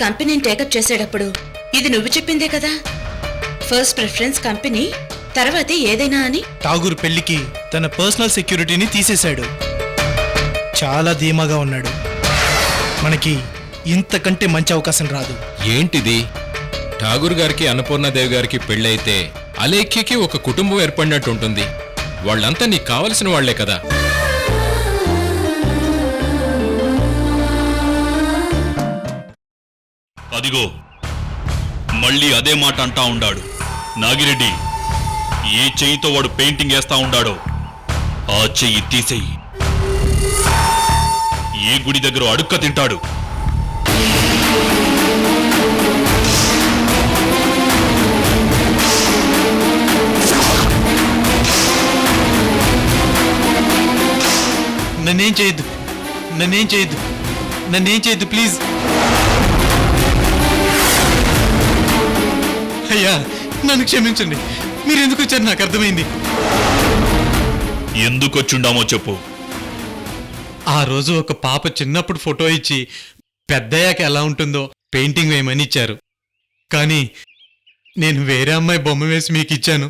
కంపెనీని టేకప్ చేసేటప్పుడు ఇది నువ్వు చెప్పిందే కదా, ఫస్ట్ ప్రిఫరెన్స్ కంపెనీ, తర్వాతే ఏదైనా అని. ఠాగూర్ పెళ్లికి తన పర్సనల్ సెక్యూరిటీని తీసేశాడు. చాలా ధీమాగా ఉన్నాడు. మనకి ఇంతకంటే మంచి అవకాశం రాదు. ఏంటిది? ఠాగూర్ గారికి అన్నపూర్ణాదేవి గారికి పెళ్ళైతే అలేఖ్యకి ఒక కుటుంబం ఏర్పడినట్టు ఉంటుంది. వాళ్ళంతా నీకు కావలసిన వాళ్లే కదా. అదిగో మళ్ళీ అదే మాట అంటా ఉండాడు నాగిరెడ్డి. ఏ చెయ్యితో వాడు పెయింటింగ్ వేస్తా ఉండాడో ఆ చెయ్యి తీసేయి. ఏ గుడి దగ్గర అడుక్క తింటాడు. నన్నేం చేయొద్దు, నన్నేం చేయొద్దు, నన్నేం చేయొద్దు ప్లీజ్. అయ్యా నన్ను క్షమించండి. మీరు ఎందుకు వచ్చారు నాకు అర్థమైంది. ఎందుకొచ్చుండామో చెప్పు. ఆ రోజు ఒక పాప చిన్నప్పుడు ఫోటో ఇచ్చి పెద్దయ్యాక ఎలా ఉంటుందో పెయింటింగ్ వేయమని ఇచ్చారు. కానీ నేను వేరే అమ్మాయి బొమ్మ వేసి మీకు ఇచ్చాను.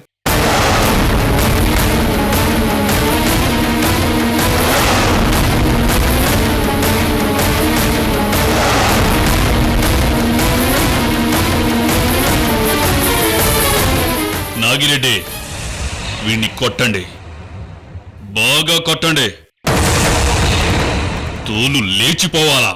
నాగిరెడ్డి, వీణ్ణి కొట్టండి, బాగా కొట్టండి, తోలు లేచిపోవాలా.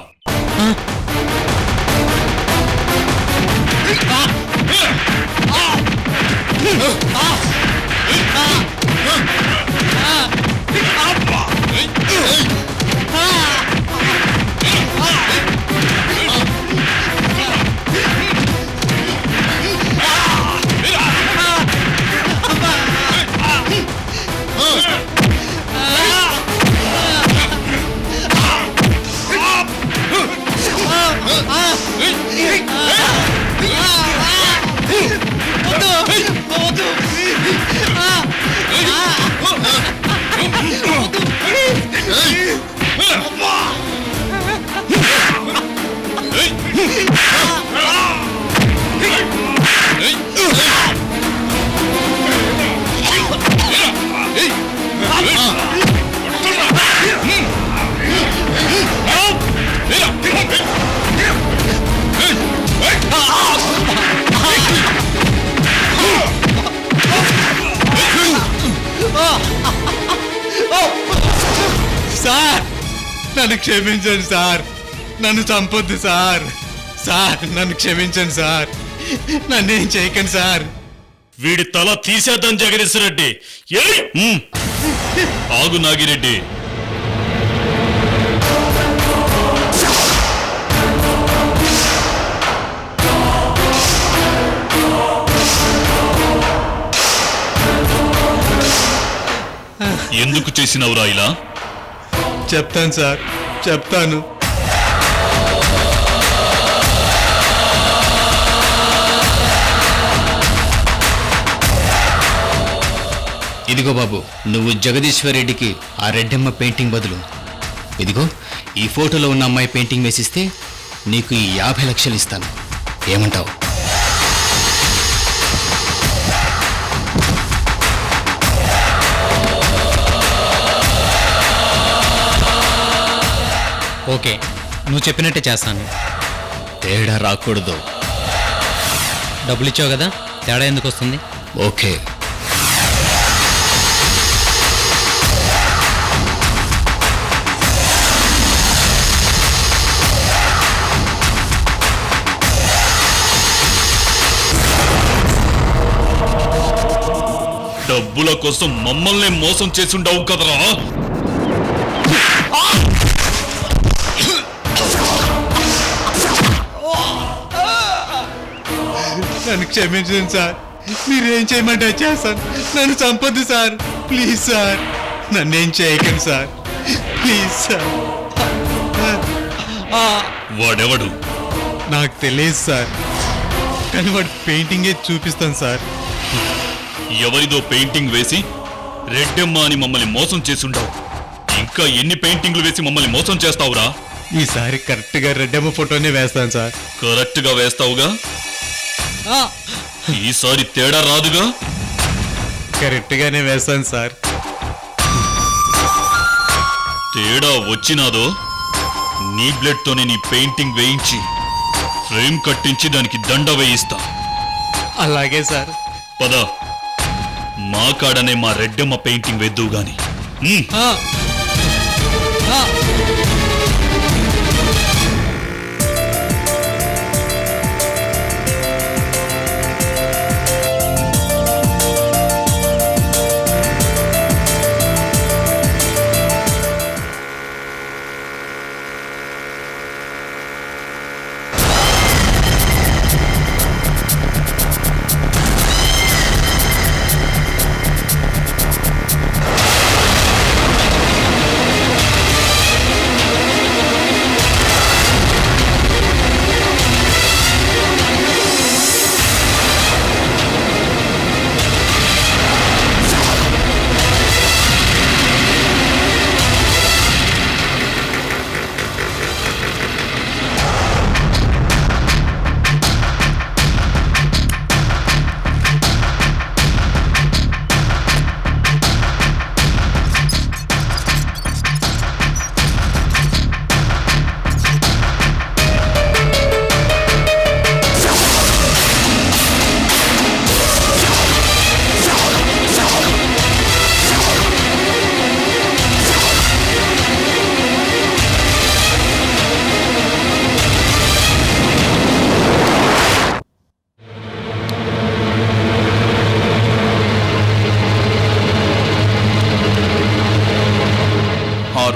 సార్ నన్ను క్షమించండి సార్, నన్ను చంపొద్దు సార్. సార్ నన్ను క్షమించండి సార్, నన్నేం చేయకండి సార్. వీడి తల తీసేద్దాం జగదీశ్వర రెడ్డి. ఆగు నాగిరెడ్డి. ఎందుకు చేసినవురా ఇలా? చెప్తాను సార్, చెప్తాను. ఇదిగో బాబు, నువ్వు జగదీశ్వర్ రెడ్డికి ఆ రెడ్డమ్మ పెయింటింగ్ బదులు ఇదిగో ఈ ఫోటోలో ఉన్న అమ్మాయి పెయింటింగ్ వేసిస్తే నీకు ఈ 50 లక్షలు ఇస్తాను. ఏమంటావు? ఓకే, నువ్వు చెప్పినట్టే చేస్తాను. తేడా రాకూడదు. డబ్బులు ఇచ్చావు కదా, తేడా ఎందుకు వస్తుంది? ఓకే. డబ్బుల కోసం మమ్మల్ని మోసం చేసుండవు కదరా. నన్ను క్షమించండి సార్, మీరేం చేయమంటే చేస్తాను. నన్ను చంపొద్దు సార్, ప్లీజ్ సార్. నన్నేం చేయకండి సార్, ప్లీజ్ సార్. వాడెవడు? నాకు తెలియదు సార్, కానీ వాడు పెయింటింగే చూపిస్తాను సార్. ఎవరిదో పెయింటింగ్ వేసి రెడ్డెమ్మ అని మమ్మల్ని మోసం చేసుండవు. ఇంకా ఎన్ని పెయింటింగ్లు వేసి మమ్మల్ని మోసం చేస్తావురా? ఈసారి కరెక్ట్గా రెడ్డమ్మ ఫోటోనే వేస్తాను సార్. కరెక్ట్ గా వేస్తావుగా? ఈసారి తేడా రాదుగా? కరెక్ట్గానే వేస్తాను సార్. తేడా వచ్చినాదో నీ బ్లడ్ తోనే నీ పెయింటింగ్ వేయించి ఫ్రేమ్ కట్టించి దానికి దండ వేయిస్తా. అలాగే సార్. పద, మా కాడనే మా రెడ్డమ్మ పెయింటింగ్ వేద్దువు గాని.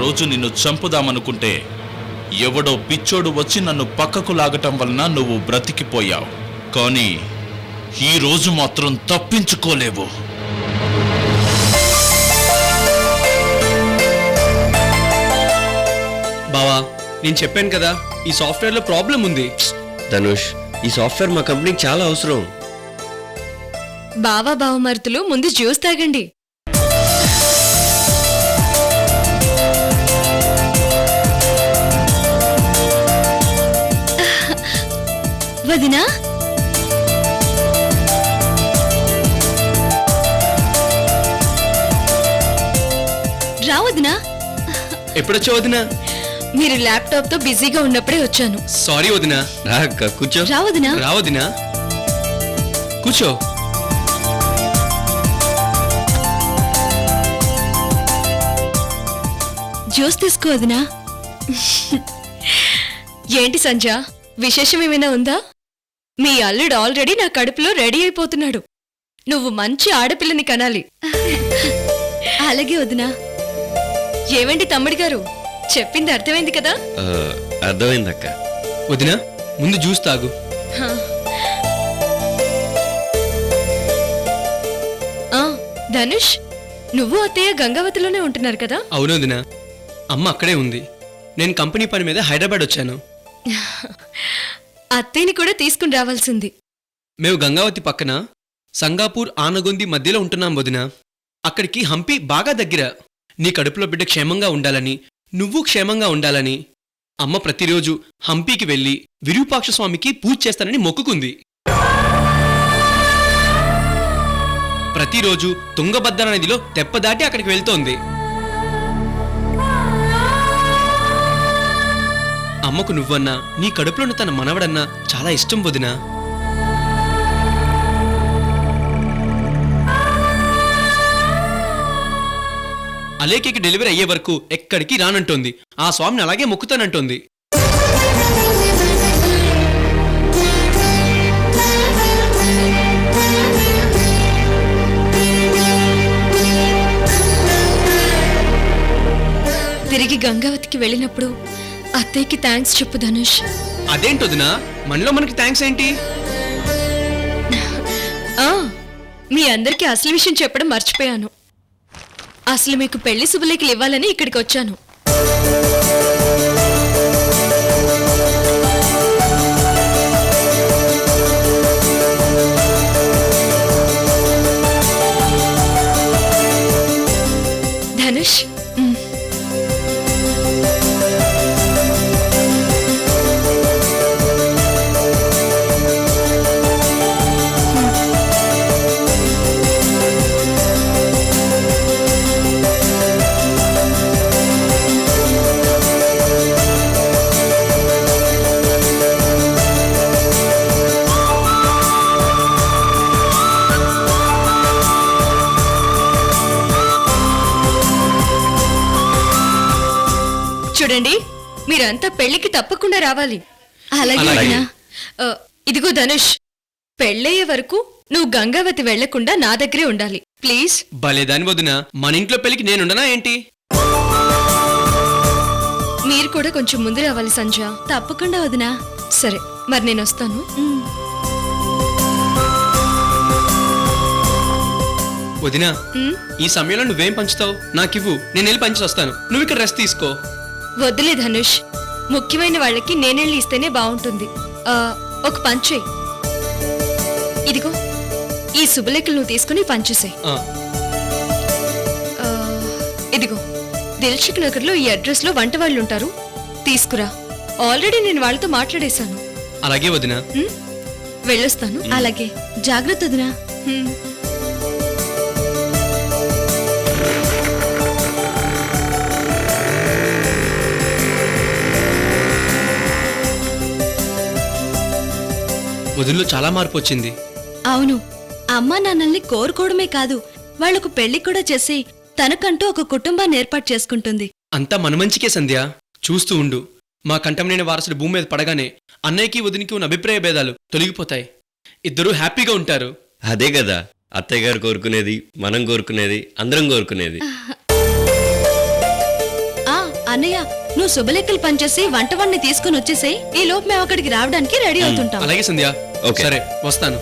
రోజు నిన్ను చంపుదామనుకుంటే ఎవడో పిచ్చోడు వచ్చి నన్ను పక్కకు లాగటం వలన నువ్వు బ్రతికిపోయావు. కానీ ఈ రోజు మాత్రం తప్పించుకోలేవు. బావా, నేను చెప్పాను కదా, ఈ సాఫ్ట్వేర్లో ప్రాబ్లం ఉంది. ధనుష్, ఈ సాఫ్ట్వేర్ మా కంపెనీకి చాలా అవసరం. బావా బావమరుతులు ముందు జ్యూస్ తాగండి. వదినా, రా వదినా. ఎప్పుడొచ్చావు వదినా? మీరు ల్యాప్టాప్ తో బిజీగా ఉన్నప్పుడే వచ్చాను. సారీ వదినా. రా అక్క, కూర్చో. రా వదినా. రా వదినా, కూర్చో. జ్యూస్ తీసుకో వదినా. ఏంటి సంజ, విశేషం ఏమైనా ఉందా? మీ అల్లుడు ఆల్రెడీ నా కడుపులో రెడీ అయిపోతున్నాడు. నువ్వు మంచి ఆడపిల్లని కనాలి. అలాగే వదినా. ఏమండి తమ్ముడి గారు, చెప్పింది అర్థమైంది కదా? అర్థమైందక్క. వదినా, ముందు జ్యూస్ తాగు. హా. ఆ, ధనుష్, నువ్వు అత్తయ్య గంగావతిలోనే ఉంటున్నారు కదా? అవును వదినా, అమ్మ అక్కడే ఉంది. నేను కంపెనీ పని మీద హైదరాబాద్ వచ్చాను. అత్తయ్యని కూడా తీసుకుని రావాల్సింది. మేము గంగావతి పక్కన సంగాపూర్ ఆనగొంది మధ్యలో ఉంటున్నాం వదినా. అక్కడికి హంపి బాగా దగ్గర. నీ కడుపులో బిడ్డ క్షేమంగా ఉండాలని, నువ్వు క్షేమంగా ఉండాలని అమ్మ ప్రతిరోజు హంపీకి వెళ్లి విరూపాక్ష స్వామికి పూజ చేస్తానని మొక్కుకుంది. ప్రతిరోజు తుంగభద్ర నదిలో తెప్పదాటి అక్కడికి వెళ్తోంది. అమ్మకు నువ్వన్నా, నీ కడుపులోని తన మనవడన్నా చాలా ఇష్టం వదినా. అలేఖకి డెలివరీ అయ్యే వరకు ఎక్కడికి రానంటోంది. ఆ స్వామిని అలాగే మొక్కుతానంటోంది. తిరిగి గంగావతికి వెళ్ళినప్పుడు అత్తయ్యకి థ్యాంక్స్ చెప్పు ధనుష్. అదేంటొదినా, మనలో మనకి థ్యాంక్స్ ఏంటి? ఆ, మీ అందరికీ అసలు విషయం చెప్పడం మర్చిపోయాను. అసలు మీకు పెళ్లి శుభలేఖలు ఇవ్వాలని ఇక్కడికి వచ్చాను. ధనుష్, చూడండి, మీరంతా పెళ్లికి తప్పకుండా రావాలి. అలాగే. వదినా. ఇదిగో ధనుష్, పెళ్ళయ్యే వరకు నువ్వు గంగావతి వెళ్లకుండా నా దగ్గరే ఉండాలి ప్లీజ్. భలేదాని వదిన, మన ఇంట్లో పెళ్లికి నేనుండనా ఏంటి? మీరు కూడా కొంచెం ముందు రావాలి సంజ. తప్పకుండా వదినా. సరే, మరి నేను వస్తాను. వదినా, ఈ సమయంలో నువ్వేం పంచుతావు? నాకివ్వు, నేను వెళ్ళి పంచి వస్తాను. నువ్వు ఇక్కడ రెస్ట్ తీసుకో. వద్దులే ధనుష్, ముఖ్యమైన వాళ్ళకి నేనెళ్ళి ఇస్తేనే బాగుంటుంది. ఒక పంచే, ఇదిగో ఈ శుభలేఖలు నువ్వు తీసుకుని పంచేసాయి. ఇదిగో దిల్షుక్ నగర్లో ఈ అడ్రస్ లో వంట వాళ్ళు ఉంటారు, తీసుకురా. ఆల్రెడీ నేను వాళ్ళతో మాట్లాడేశాను. అలాగే వదినా. వెళ్ళొస్తాను. అలాగే, జాగ్రత్త వదినా. వదిలో చాలా మార్పు వచ్చింది. అవును, అమ్మా నాన్నల్ని కోరుకోవడమే కాదు, వాళ్లకు పెళ్లి కూడా చేసి తనకంటూ ఒక కుటుంబాన్ని ఏర్పాటు చేసుకుంటుంది. అంతా మన మంచికే సంధ్య. చూస్తూ ఉండు, మా కంఠంనేని వారసుడు భూమి మీద పడగానే అన్నయ్యకి వదినికి ఉన్న అభిప్రాయ భేదాలు తొలగిపోతాయి. ఇద్దరూ హ్యాపీగా ఉంటారు. అదే కదా అత్తయ్య గారు కోరుకునేది, మనం కోరుకునేది, అందరం కోరుకునేది. అన్నయ్య, నువ్వు శుభలెక్కలు పనిచేసి వంటవాడిని తీసుకుని వచ్చేసాయి. ఈ లోపు మేము అక్కడికి రావడానికి రెడీ అవుతుంటాం. అలాగే సంధ్య. సరే, వస్తాను.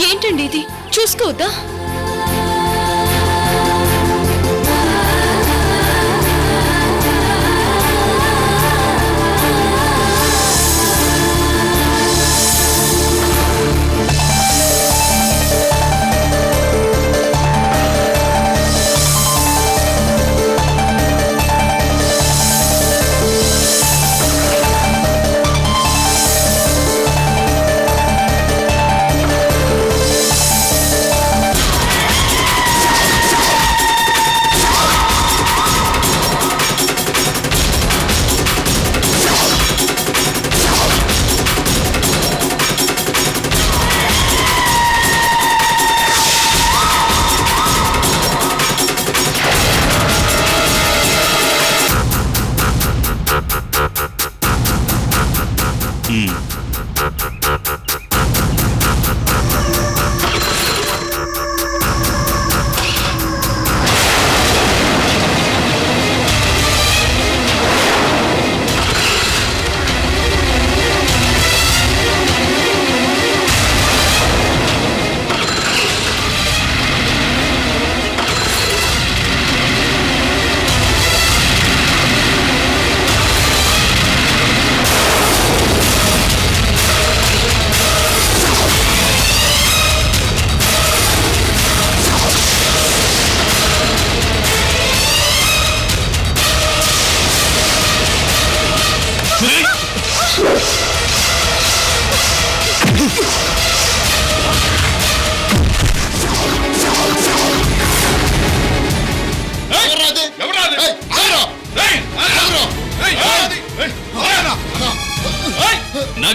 ఏంటండి ఇది, చూసుకోవద్దా?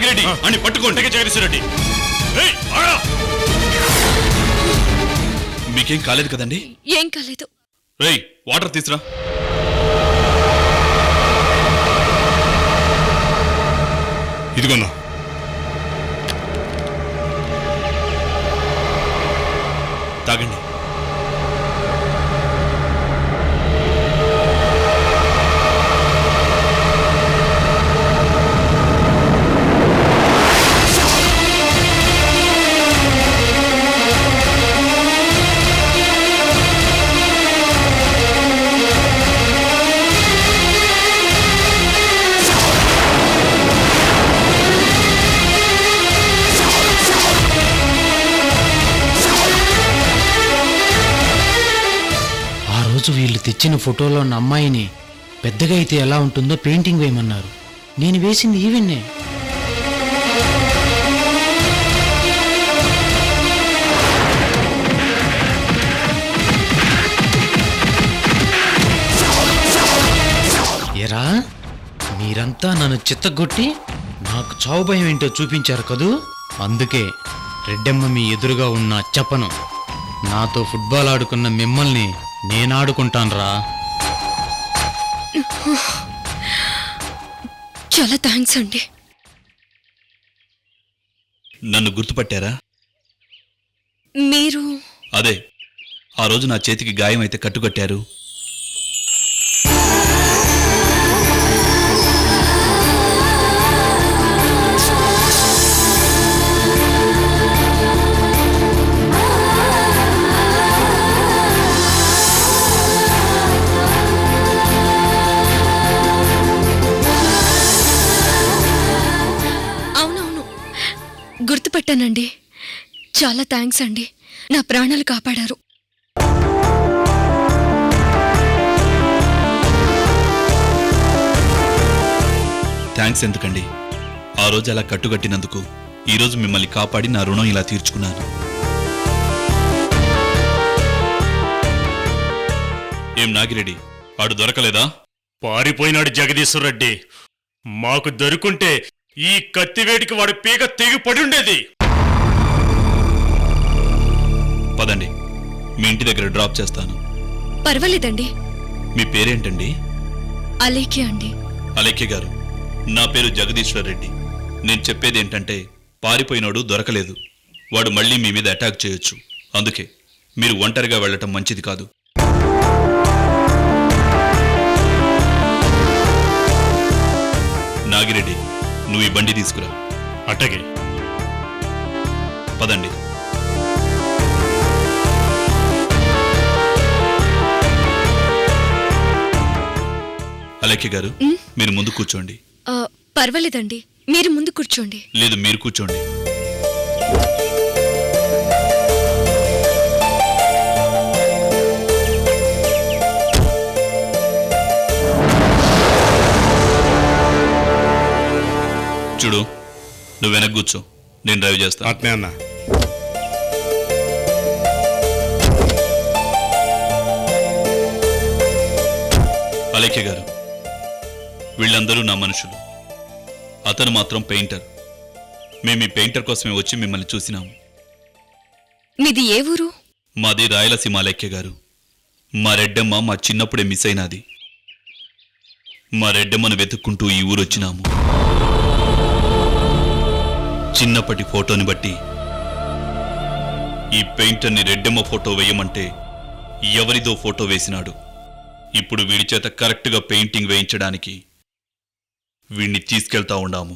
నాగిరెడ్డి అని పట్టుకోండి. జగదీశ్వరరెడ్డి మీకేం కాలేదు కదండి? ఏం కాలేదు. రేయ్ వాటర్ తీసురా. ఇదిగోన్నా. తాగండి. వీళ్ళు తెచ్చిన ఫోటోలో ఉన్న అమ్మాయిని పెద్దగా అయితే ఎలా ఉంటుందో పెయింటింగ్ వేయమన్నారు. నేను వేసింది ఈవెన్నే. ఎరా మీరంతా నన్ను చిత్తగొట్టి నాకు చావు భయం ఏంటో చూపించారు కదూ. అందుకే రెడ్డమ్మ మీ ఎదురుగా ఉన్న చెప్పను. నాతో ఫుట్బాల్ ఆడుకున్న మిమ్మల్ని నేనాడుకుంటాన్రా. చాలా థ్యాంక్స్ అండి. నన్ను గుర్తుపట్టారా? మీరు అదే ఆ రోజు నా చేతికి గాయం అయితే కట్టుకట్టారు. గుర్తుపట్టానండి. చాలా థ్యాంక్స్ అండి. నా ప్రాణాలు కాపాడారు. థ్యాంక్స్ ఎందుకండి? ఆ రోజు అలా కట్టుకట్టినందుకు ఈరోజు మిమ్మల్ని కాపాడి నా రుణం ఇలా తీర్చుకున్నాను. ఏం నాగిరెడ్డి, వాడు దొరకలేదా? పారిపోయినాడు జగదీశ్వరరెడ్డి. మాకు దొరుకుంటే ఈ కత్తివేటికి వాడి పీక తెగి పడుండేది. పదండి, మీ ఇంటి దగ్గర డ్రాప్ చేస్తాను. పర్వాలేదండి. మీ పేరేంటండి? అలేఖ్య అండి. అలేఖ్య గారు, నా పేరు జగదీశ్వరరెడ్డి. నేను చెప్పేది ఏంటంటే, పారిపోయినోడు దొరకలేదు. వాడు మళ్ళీ మీ మీద అటాక్ చేయొచ్చు. అందుకే మీరు ఒంటరిగా వెళ్ళటం మంచిది కాదు. నాగిరెడ్డి, నువ్వు ఈ బండి తీసుకురా. అట్టగే. పదండి. అలేఖ్య గారు, మీరు ముందు కూర్చోండి. పర్వాలేదండి, మీరు ముందు కూర్చోండి. లేదు, మీరు కూర్చోండి. చూడు, నువ్వు వెనక్కి కూర్చో, నేను డ్రైవ్ చేస్తా. అట్నే అన్నా. అలేఖ్య గారు, వీళ్ళందరూ నా మనుషులు. అతను మాత్రం పెయింటర్. మేము ఈ పెయింటర్ కోసమే వచ్చి మిమ్మల్ని చూసినాము. మీది ఏ ఊరు? మాది రాయలసీమ అలేఖ్య గారు. మా రెడ్డమ్మ మా చిన్నప్పుడే మిస్ అయినది. మా రెడ్డమ్మను వెతుక్కుంటూ ఈ ఊరొచ్చినాము. చిన్నప్పటి ఫోటోని బట్టి ఈ పెయింటర్ని రెడ్డమ్మ ఫోటో వేయమంటే ఎవరిదో ఫోటో వేసినాడు. ఇప్పుడు వీడి చేత కరెక్ట్గా పెయింటింగ్ వేయించడానికి వీణ్ణి తీసుకెళ్తా ఉండాము.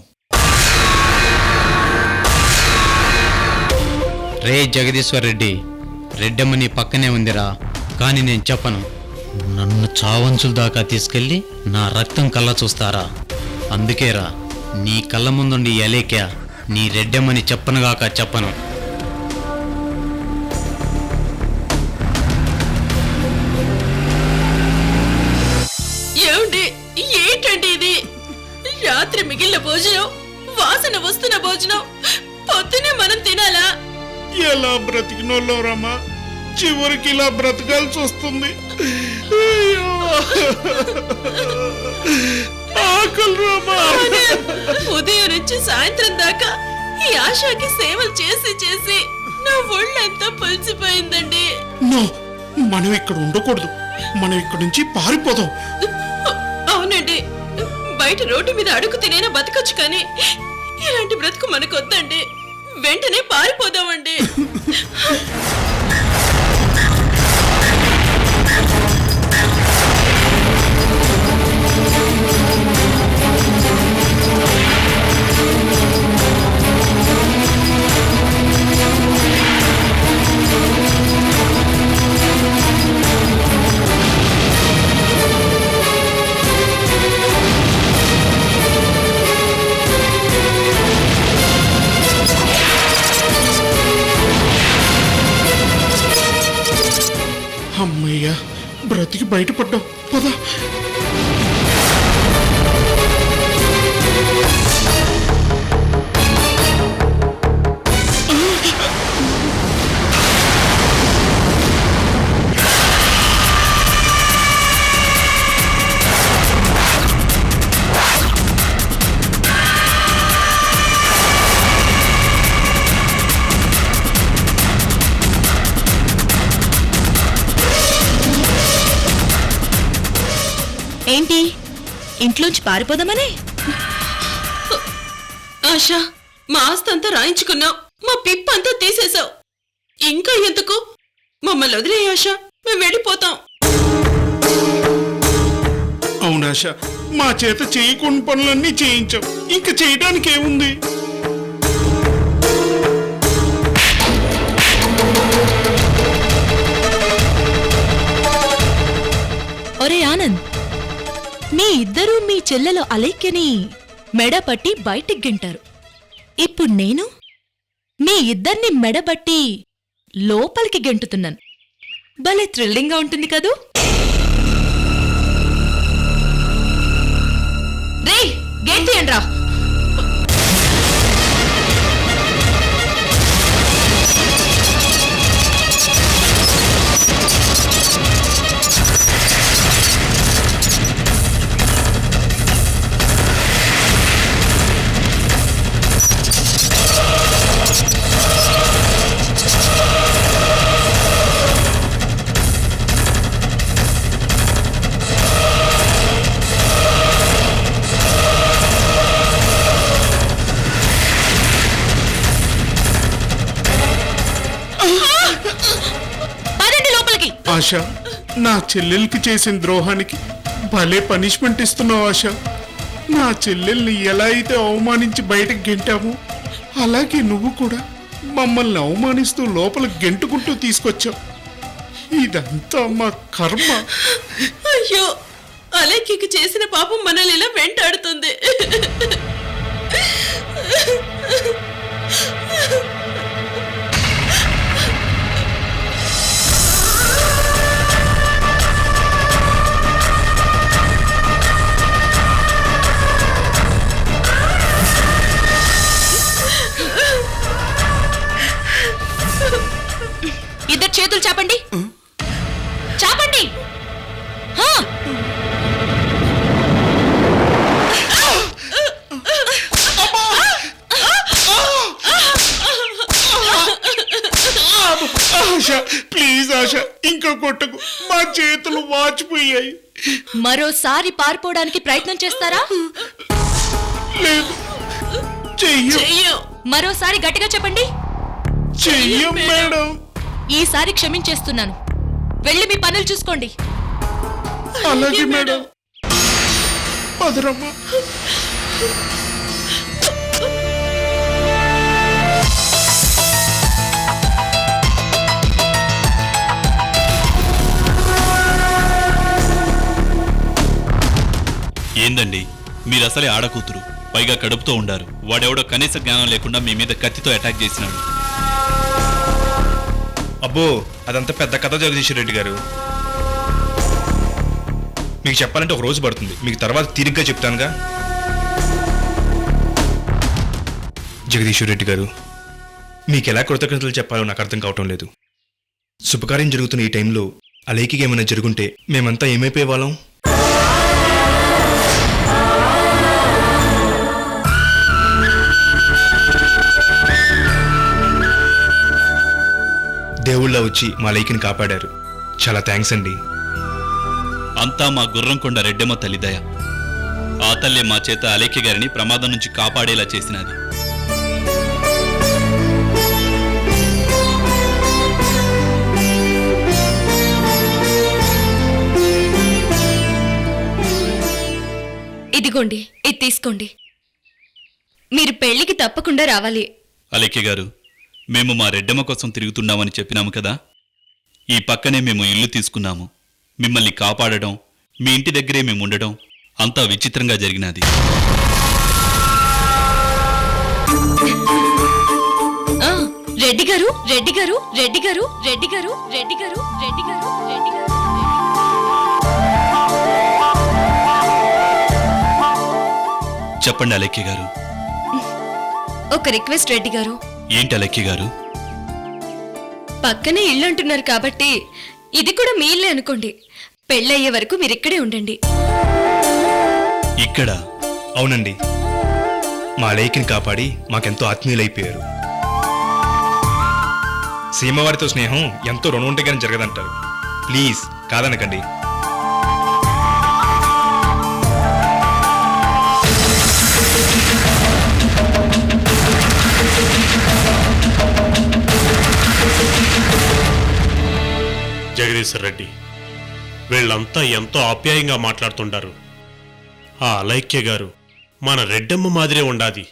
రే జగదీశ్వరరెడ్డి, రెడ్డమ్మ నీ పక్కనే ఉందిరా. కానీ నేను చెప్పను. నన్ను చావంచుల దాకా తీసుకెళ్ళి నా రక్తం కళ్ళ చూస్తారా? అందుకేరా నీ కళ్ళ ముందుండి అలేఖ్య నీ రెడ్డమ్మని చెప్పనుగాక చెప్పను. ఏమండి, ఏంటండి ఇది? రాత్రి మిగిలిన భోజనం, వాసన వస్తున్న భోజనం పొద్దునే మనం తినాలా? ఎలా బ్రతికినోళ్ళోరమ్మా, చివరికి ఇలా బ్రతకాల్సి వస్తుంది. ఉదయం నుంచి సాయంత్రం దాకా ఈ ఆశాకి సేవలు చేసి చేసి నా ఒళ్ళంతా పులిసిపోయిందండి. మనం ఇక్కడ ఉండకూడదు, మనం ఇక్కడ నుంచి పారిపోదాం. అవునండి, బయట రోడ్డు మీద అడుగు తినేనా బతకొచ్చు, కానీ ఇలాంటి బ్రతుకు మనకొద్దండి. వెంటనే పారిపోదామండి. అమ్మయ్యా, బ్రతికి బయటపడ్డాం. పద. ఏంటి, ఇంట్లోంచి పారిపోదామనే? ఆశా, మా ఆస్తంతా రాయించుకున్నావు, మా పిప్పంతా తీసేశావు. ఇంకా ఎందుకు? మమ్మల్ని వదిలే ఆశా, మేము వెళ్ళిపోతాం. అవునాశ, మా చేత చేయకుండా పనులన్నీ చేయించాం, ఇంకా చేయడానికి ఏముంది? ఒరే ఆనంద్, మీ ఇద్దరూ మీ చెల్లెలు అలైక్యని మెడపట్టి బయటికి గింటారు. ఇప్పుడు నేను మీ ఇద్దరిని మెడబట్టి లోపలికి గెంటుతున్నాను. భలే థ్రిల్లింగ్గా ఉంటుంది కదూ? రే, గెంటియండ్రా. ఆశ, నా చెల్లెల్కి చేసిన ద్రోహానికి భలే పనిష్మెంట్ ఇస్తున్నావు ఆశ. నా చెల్లెల్ని ఎలా అయితే అవమానించి బయటకు గెంటామో అలాగే నువ్వు కూడా మమ్మల్ని అవమానిస్తూ లోపల గెంటుకుంటూ తీసుకొచ్చావు. ఇదంతా మా కర్మ. అయ్యో, అలైక్యకి చేసిన పాపం మనల్ని ఇలా వెంటాడుతుంది. ఇద్దరు చేతులు చాపండి, చాపండి. ఆశ, ప్లీజ్ ఆశ, ఇంకా కొట్టకు, మా చేతులు వాచిపోయాయి. మరోసారి పారిపోవడానికి ప్రయత్నం చేస్తారా? లేదు, చెయ్యం. మరోసారి గట్టిగా చెప్పండి. చెయ్యం మేడం. ఈసారి క్షమించేస్తున్నాను, వెళ్ళి మీ పనులు చూసుకోండి. అలాగే మేడం. పదరమ్మా. ఏందండి, మీరు అసలే ఆడకూతురు, పైగా కడుపుతో ఉండారు. వాడెవడో కనీస జ్ఞానం లేకుండా మీ మీద కత్తితో అటాక్ చేసినాడు. అబ్బో, అదంతా పెద్ద కథ జగదీశ్వర్ రెడ్డి గారు. మీకు చెప్పాలంటే ఒక రోజు పడుతుంది, మీకు తర్వాత తీరిగ్గా చెప్తానుగా. జగదీశ్వర్ రెడ్డి గారు, మీకు ఎలా కృతజ్ఞతలు చెప్పాలో నాకు అర్థం కావటం లేదు. శుభకార్యం జరుగుతున్న ఈ టైంలో అలైకి ఏమైనా జరుగుంటే మేమంతా ఏమైపోయే వాళ్ళం? దేవుళ్ళ వచ్చి మా లైకిని కాపాడారు. చాలా థ్యాంక్స్ అండి. అంతా మా గుర్రంకొండ రెడ్డమ్మ తల్లిదయ. ఆ తల్లే మా చేత అలేఖ్య గారిని ప్రమాదం నుంచి కాపాడేలా చేసినది. ఇదిగోండి, ఇది తీసుకోండి. మీరు పెళ్లికి తప్పకుండా రావాలి. అలేఖ్య గారు, మేము మా రెడ్డమ్మ కోసం తిరుగుతున్నామని చెప్పినాము కదా. ఈ పక్కనే మేము ఇల్లు తీసుకున్నాము. మిమ్మల్ని కాపాడడం, మీ ఇంటి దగ్గరే మేము ఉండడం అంతా విచిత్రంగా జరిగినది. రెడ్డి గారు, రెడ్డి గారు, రెడ్డి గారు, రెడ్డి గారు, రెడ్డి గారు, రెడ్డి గారు, రెడ్డి గారు. చెప్పండి అలేఖ్య గారు. ఒక రిక్వెస్ట్ రెడ్డి గారు. ఏంటి అలేఖ్య గారు? పక్కనే ఇల్లు అంటున్నారు కాబట్టి ఇది కూడా మీ ఇల్లే అనుకోండి. పెళ్ళయ్యే వరకు మీరు ఇక్కడే ఉండండి. ఇక్కడ? అవునండి, మా లైకిని కాపాడి మాకెంతో ఆత్మీయులైపోయారు. సీమవారితో స్నేహం ఎంతో రుణం ఉంటే కానీ జరగదంటారు. ప్లీజ్ కాదనకండి. జగదీశ్వర్ రెడ్డి, వీళ్ళంతా ఎంతో ఆప్యాయంగా మాట్లాడుతుంటారు. ఆ అలైక్య గారు మన రెడ్డమ్మ మాదిరే ఉండాది.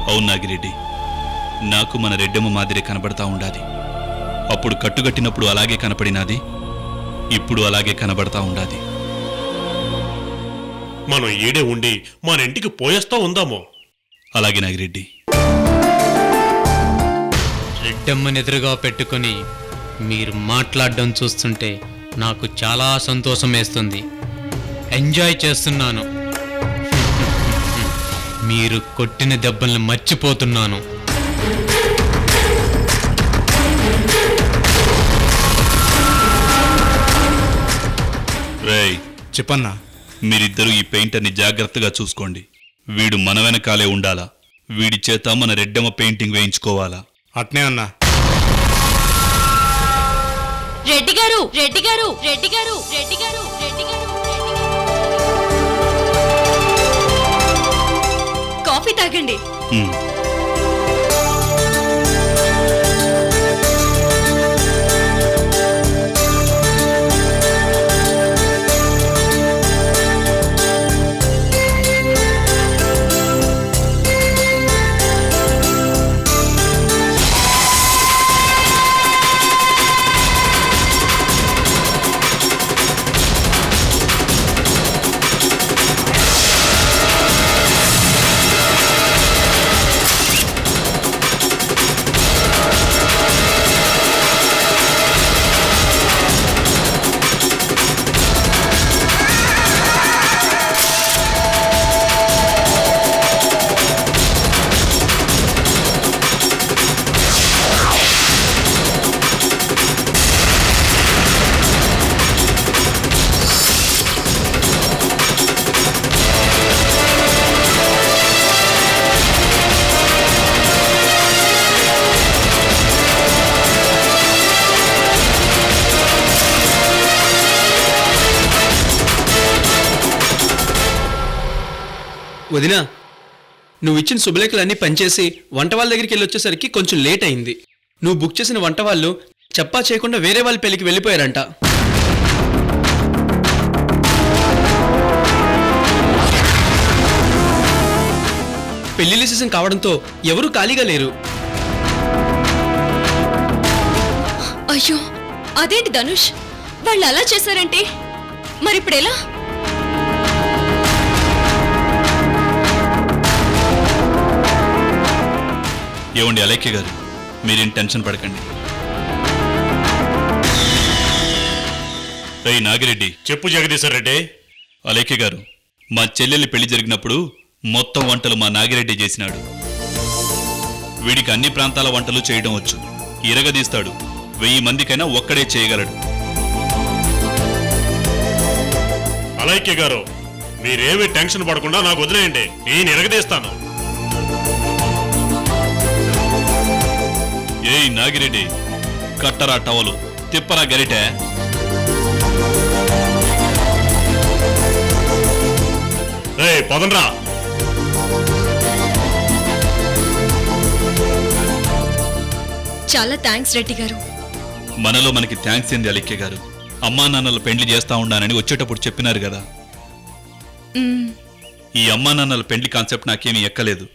అవును నాగిరెడ్డి, నాకు మన రెడ్డమ్మ మాదిరే కనబడతా ఉండాది. అప్పుడు కట్టుగట్టినప్పుడు అలాగే కనపడినాది, ఇప్పుడు అలాగే కనబడతా ఉండాది. మనం ఈడే ఉండి మన ఇంటికి పోయేస్తా ఉందామో. అలాగే నాగిరెడ్డి. రెడ్డమ్మని ఎదురుగా పెట్టుకుని మీరు మాట్లాడడం చూస్తుంటే నాకు చాలా సంతోషం వేస్తుంది. ఎంజాయ్ చేస్తున్నాను. మీరు కొట్టిన దెబ్బల్ని మర్చిపోతున్నాను. రేయ్, చెప్పన్నా. మీరిద్దరూ ఈ పెయింటర్ని జాగ్రత్తగా చూసుకోండి. వీడు మన వెనకాలే ఉండాలా. వీడి చేత మన రెడ్డమ్మ పెయింటింగ్ వేయించుకోవాలా. అట్నే అన్నా. రెడ్డి గారు, రెడ్డి గారు, రెడ్డి గారు, రెడ్డి గారు, రెడ్డి గారు, కాఫీ తాగండి. వదినా, నువ్వు ఇచ్చిన శుభలేఖలన్నీ పనిచేసి వంట వాళ్ళ దగ్గరికి వెళ్ళి వచ్చేసరికి కొంచెం లేట్ అయింది. నువ్వు బుక్ చేసిన వంట వాళ్ళు చెప్పా చేయకుండా వేరే వాళ్ళ పెళ్లికి వెళ్ళిపోయారంట. పెళ్లిళ్ళ సీజన్ కావడంతో ఎవరూ ఖాళీగా లేరు. అయ్యో, అదేంటి ధనుష్, వాళ్ళు అలా చేశారంటే మరిప్పుడు ఎలా? ఏమండి అలేఖ్య గారు, మీరేం టెన్షన్ పడకండి. రేయ్ నాగిరెడ్డి. చెప్పు జగదీశ్వర్ రెడ్డి. అలేఖ్య గారు, మా చెల్లెలి పెళ్లి జరిగినప్పుడు మొత్తం వంటలు మా నాగిరెడ్డి చేసినాడు. వీడికి అన్ని ప్రాంతాల వంటలు చేయడం వచ్చు. ఇరగదీస్తాడు. 1000 మందికైనా ఒక్కడే చేయగలడు. అలైక్య గారు, మీరేమీ టెన్షన్ పడకుండా నాకు వదిలేయండి, నేను ఎరగదీస్తాను. ఏయ్ నాగిరెడ్డి, కట్టరా టవలు, తిప్పరా గరిటె. ఏయ్ పదండ్రా. చాలా థ్యాంక్స్ రెడ్డి గారు. మనలో మనకి థ్యాంక్స్ ఏంది అలిక్య గారు? అమ్మా నాన్నల పెండ్లి చేస్తా ఉండానని వచ్చేటప్పుడు చెప్పినారు కదా. ఈ అమ్మా నాన్నల పెండ్లి కాన్సెప్ట్ నాకేమీ ఎక్కలేదు.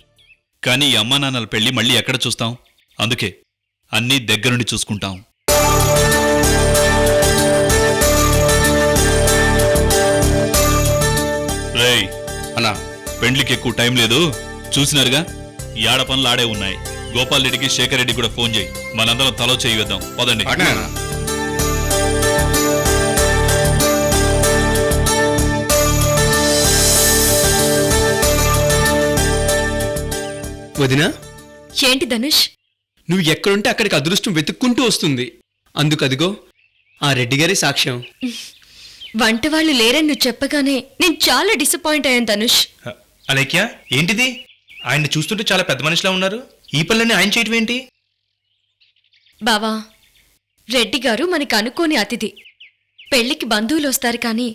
కానీ ఈ అమ్మా నాన్నల పెళ్లి మళ్ళీ ఎక్కడ చూస్తాం? అందుకే అన్నీ దగ్గరుండి చూసుకుంటాం. రేయ్ అన్నా, పెండ్లికి ఎక్కువ టైం లేదు, చూసినారుగా యాడ పనులు ఆడే ఉన్నాయి. గోపాల్ రెడ్డికి శేఖర్ రెడ్డి కూడా ఫోన్ చేయి, మనందరం తలో చేయి వేద్దాం. పదండి. వదినా, ఏంటి ధనుష్? నువ్వు ఎక్కడుంటే అక్కడికి అదృష్టం వెతుక్కుంటూ వస్తుంది. అందుకదిగో ఆ రెడ్డి గారి సాక్ష్యం. వంట వాళ్ళు లేరని నువ్వు చెప్పగానే నేను చాలా డిసప్పాయింట్ అయ్యాను ధనుష్. అలైక్య, ఏంటిది? ఆయన్ని చూస్తుంటే చాలా పెద్ద మనిషిలా ఉన్నారు. ఈ పనులన్నీ ఆయన చేయటం ఏంటి? బావా, రెడ్డి గారు మనకి అనుకోని అతిథి. పెళ్లికి బంధువులు వస్తారు కానీ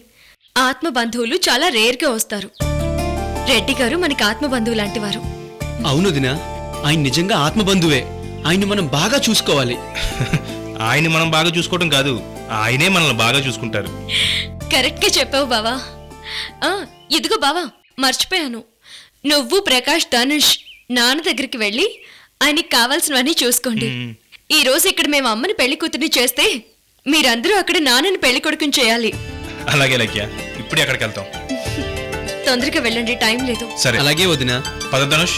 ఆత్మ బంధువులు చాలా రేర్గా వస్తారు. రెడ్డి గారు మనకి ఆత్మ బంధువు లాంటి వారు. అవును వదినా, ఆయన నిజంగా ఆత్మబంధువే. ఆయన్ని మనం బాగా చూసుకోవాలి. ఆయన్ని మనం బాగా చూసుకోవడం కాదు, ఆయనే మనల్ని బాగా చూసుకుంటారు. కరెక్ట్ గా చెప్పావు బావా. ఇదిగో బావా, మర్చిపోయాను. నువ్వు ప్రకాష్ ధనుష్ నాన్న దగ్గరికి వెళ్ళి ఆయనకి కావాల్సినవన్నీ చూసుకోండి. ఈ రోజు ఇక్కడ మేము అమ్మని పెళ్లి కూతుర్ని చేస్తే మీరందరూ అక్కడ నాన్నని పెళ్లి కొడుకుని చేయాలి. అలాగే అలైక్య, ఇప్పుడే అక్కడికి వెళ్తాం. తొందరగా వెళ్ళండి, టైం లేదు. సరే, అలాగే వదినా. పద ధనుష్.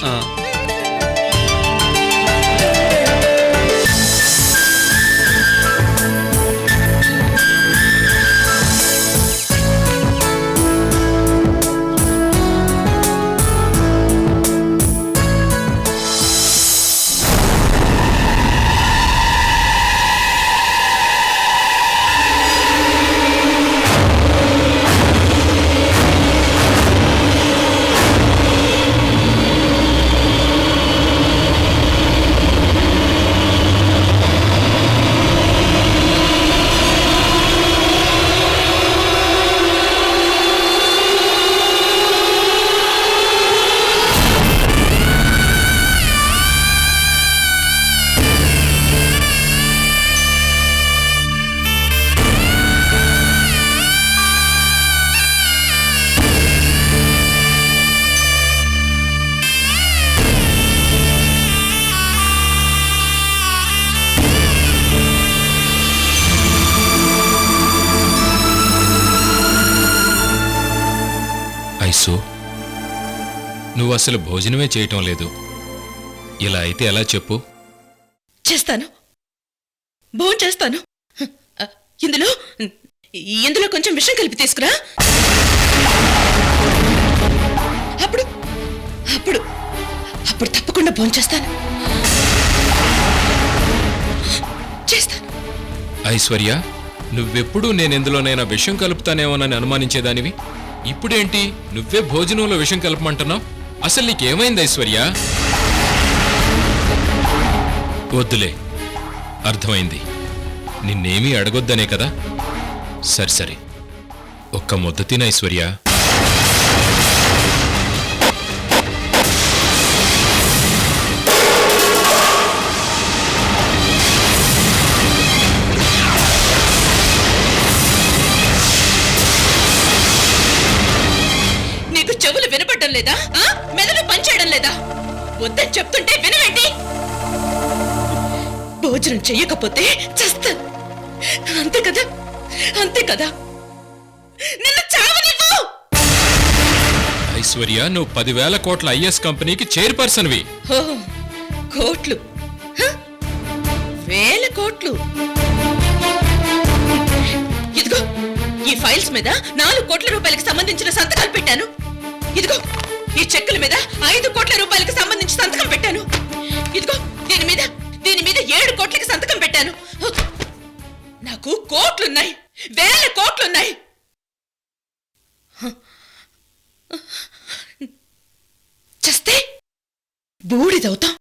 ఐసు, నువ్వు అసలు భోజనమే చేయటం లేదు. ఇలా అయితే ఎలా చెప్పు? చేస్తాను, భోంచేస్తాను. ఇందులో ఇందులో కొంచెం విషం కలిపి తీసుకురా. అప్పుడు అప్పుడు అప్పుడు తప్పకుండా భోంచేస్తాను. చేస్తాను. ఐశ్వర్య, నువ్వెప్పుడూ నేనెందులోనైనా విషం కలుపుతానేమోనని అనుమానించేదానివి. ఇప్పుడేంటి నువ్వే భోజనంలో విషం కలపమంటున్నావు? అసలు నీకేమైంది ఐశ్వర్య? వద్దులే, అర్థమైంది. నిన్నేమీ అడగొద్దనే కదా. సరే, ఒక్క ముద్ద తిన ఐశ్వర్య. నీకు చెవులు వినపడడం లేదా? మెదడు పనిచేయడం లేదా? వద్దని చెప్తుంటే వినవేంటి? భోజనం చెయ్యకపోతే చస్తా. అంతే కదా, అంతే కదా. నిన్ను చావనివ్వు. ఐశ్వర్య, నువ్వు 10,000 కోట్ల ఐఎస్ కంపెనీకి చైర్పర్సన్వి. కోట్లు, వేల కోట్లు. ఇదిగో ఈ ఫైల్స్ మీద 4 కోట్ల రూపాయలకు సంబంధించిన సంతకాలు పెట్టాను. ఇదిగో ఈ చెక్కుల మీద 5 కోట్ల రూపాయలకు సంబంధించి సంతకం పెట్టాను. ఇదిగో దీని మీద 7 కోట్లకి సంతకం పెట్టాను. నాకు కోట్లున్నాయి, వేల కోట్లున్నాయి. చస్తే బూడిదవుతాం.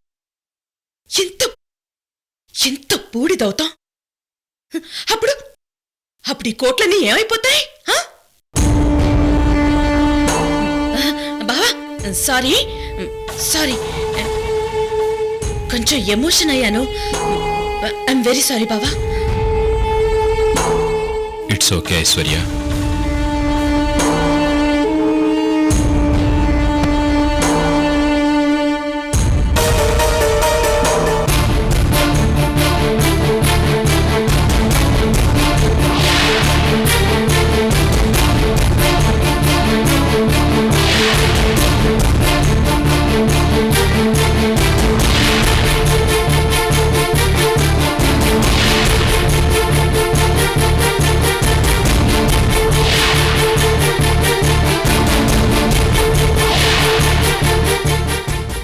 ఎంత బూడిదవుతాం. అప్పుడు అప్పుడు ఈ కోట్లన్నీ ఏమైపోతాయి? బావా సారీ సారీ, కొంచెం ఎమోషన్ అయ్యాను. ఐఎమ్ వెరీ సారీ బావా. It's okay Aishwarya.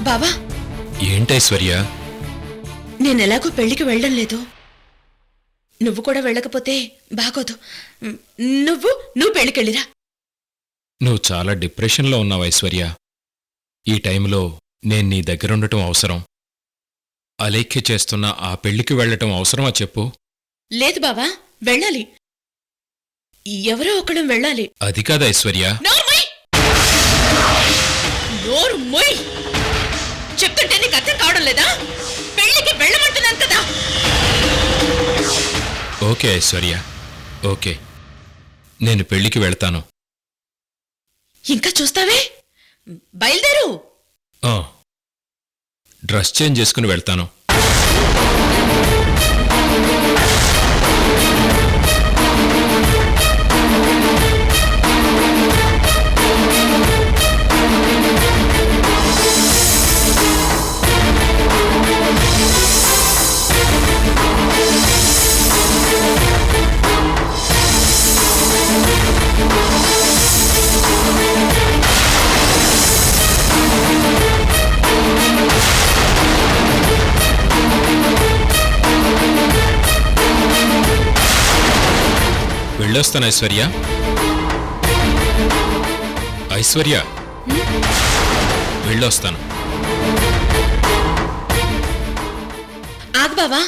బావా ఏంటైశ్వర్య? నేనెలాగో పెళ్లికి వెళ్ళడం లేదు, నువ్వు కూడా వెళ్ళకపోతే బాగోదు. నువ్వు పెళ్లికెళ్ళిరా. నువ్వు చాలా డిప్రెషన్లో ఉన్నావు ఐశ్వర్య. ఈ టైంలో నేను నీ దగ్గరుండటం అవసరం. అలేఖ్య చేస్తున్న ఆ పెళ్లికి వెళ్ళటం అవసరమా చెప్పు? లేదు బావా, వెళ్ళాలి. ఎవరో ఒకడు వెళ్ళాలి. అది కాదు ఐశ్వర్య. నోరు మొయ్. చెప్తుంటే నీకు అర్థం కావడం లేదా? పెళ్లికి వెళ్ళమంటున్నాను కదా. ఓకే ఐశ్వర్య, ఓకే, నేను పెళ్లికి వెళ్తాను. ఇంకా చూస్తావే, బయలుదేరు. డ్రెస్ చేంజ్ చేసుకుని వెళ్తాను. వెళ్ళొస్తాను ఐశ్వర్య. ఐశ్వర్య, వెళ్ళొస్తాను. ఆగు బావా.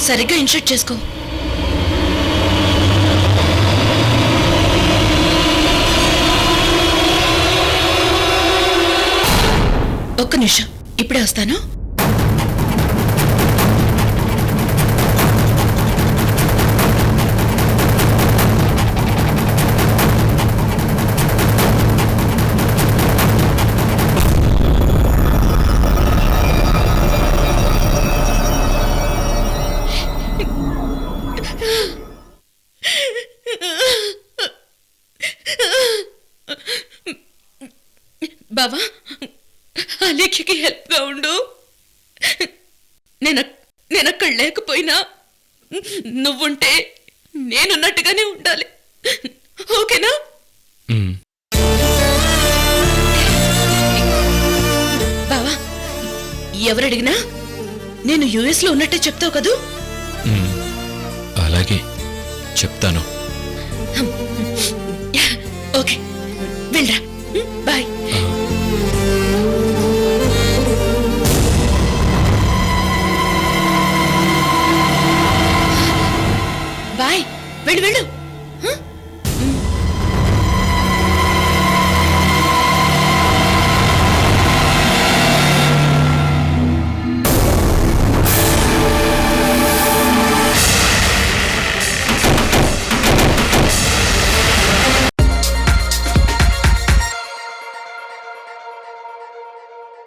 సరిగ్గా ఇన్షర్ట్ చేసుకో. ఒక్క నిమిషం, ఇప్పుడే వస్తాను. బావా, అలేఖ్యకి హెల్ప్గా ఉండు. నేనక్కడ లేకపోయినా నువ్వుంటే నేనున్నట్టుగానే ఉండాలి. ఓకేనా? బావా, ఎవరడిగినా నేను US లో ఉన్నట్టే చెప్తావు కదూ? అలాగే చెప్తాను. ఓకే, వెళ్ళరా. బాయ్.